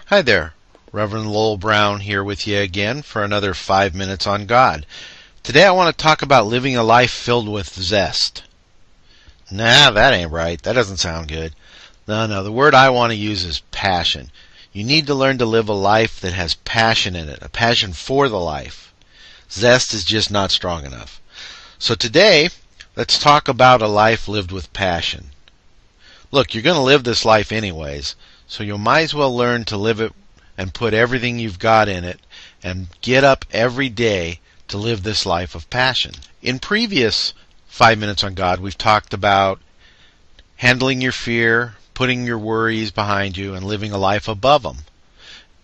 Hi there, Reverend Lowell Brown here with you again for another 5 minutes on God. Today I want to talk about living a life filled with zest. Nah, that ain't right. That doesn't sound good. No, the word I want to use is passion. You need to learn to live a life that has passion in it, a passion for the life. Zest is just not strong enough. So today, let's talk about a life lived with passion. Look, you're going to live this life anyways, so you might as well learn to live it and put everything you've got in it and get up every day to live this life of passion. In previous 5 minutes on God, we've talked about handling your fear, putting your worries behind you, and living a life above them.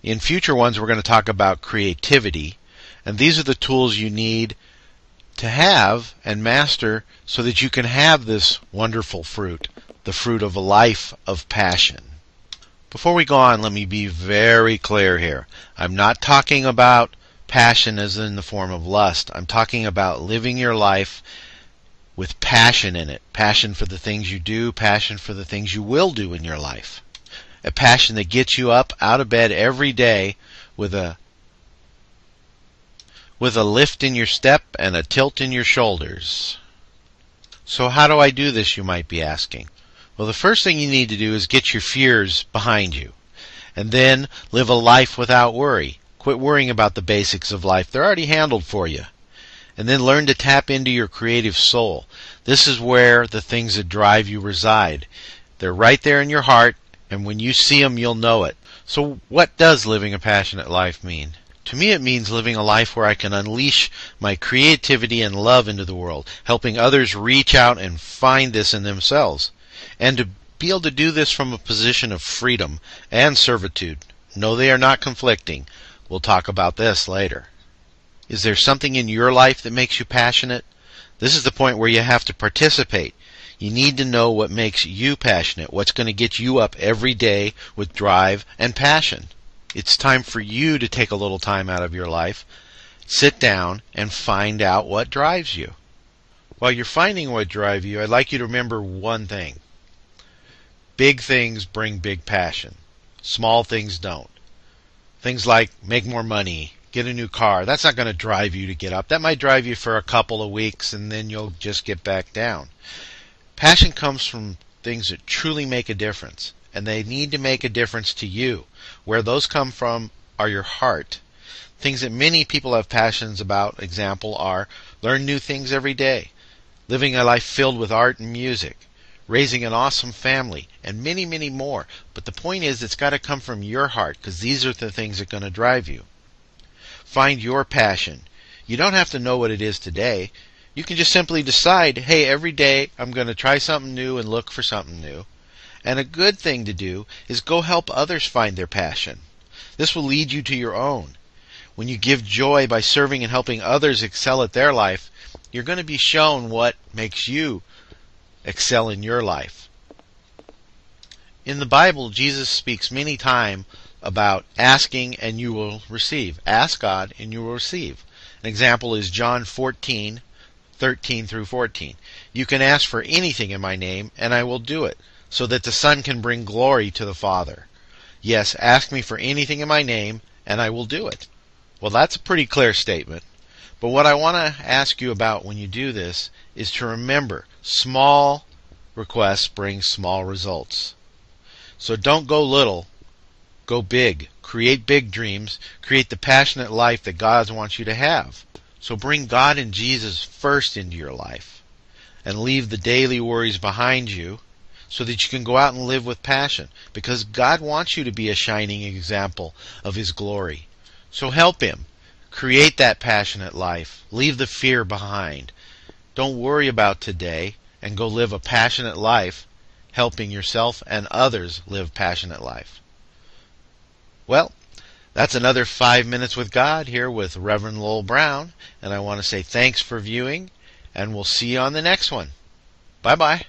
In future ones, we're going to talk about creativity, and these are the tools you need to have and master so that you can have this wonderful fruit, the fruit of a life of passion. Before we go on, let me be very clear here. I'm not talking about passion as in the form of lust. I'm talking about living your life with passion in it. Passion for the things you do, passion for the things you will do in your life. A passion that gets you up out of bed every day with a lift in your step and a tilt in your shoulders. So how do I do this, you might be asking? Well, the first thing you need to do is get your fears behind you. And then live a life without worry. Quit worrying about the basics of life. They're already handled for you. And then learn to tap into your creative soul. This is where the things that drive you reside. They're right there in your heart, and when you see them, you'll know it. So what does living a passionate life mean? To me, it means living a life where I can unleash my creativity and love into the world, helping others reach out and find this in themselves, and to be able to do this from a position of freedom and servitude. No, they are not conflicting. We'll talk about this later. Is there something in your life that makes you passionate? This is the point where you have to participate. You need to know what makes you passionate, what's going to get you up every day with drive and passion. It's time for you to take a little time out of your life, sit down, and find out what drives you. While you're finding what drives you, I'd like you to remember one thing. Big things bring big passion. Small things don't. Things like make more money, get a new car, that's not going to drive you to get up. That might drive you for a couple of weeks, and then you'll just get back down. Passion comes from things that truly make a difference, and they need to make a difference to you. Where those come from are your heart. Things that many people have passions about, example, are learn new things every day, living a life filled with art and music, raising an awesome family, and many, many more. But the point is, it's got to come from your heart, because these are the things that are going to drive you. Find your passion. You don't have to know what it is today. You can just simply decide, hey, every day I'm going to try something new and look for something new. And a good thing to do is go help others find their passion. This will lead you to your own. When you give joy by serving and helping others excel at their life, you're going to be shown what makes you excel in your life. In the Bible, Jesus speaks many times about asking and you will receive. Ask God and you will receive. An example is John 14:13 through 14. You can ask for anything in my name and I will do it, so that the Son can bring glory to the Father. Yes, ask me for anything in my name and I will do it. Well, that's a pretty clear statement. But what I want to ask you about when you do this is to remember, small requests bring small results. So don't go little, go big. Create big dreams. Create the passionate life that God wants you to have. So bring God and Jesus first into your life and leave the daily worries behind you so that you can go out and live with passion, because God wants you to be a shining example of His glory. So help Him. Create that passionate life. Leave the fear behind. Don't worry about today and go live a passionate life, helping yourself and others live passionate life. Well, that's another 5 minutes with God here with Reverend Lowell Brown, and I want to say thanks for viewing, and we'll see you on the next one. Bye-bye.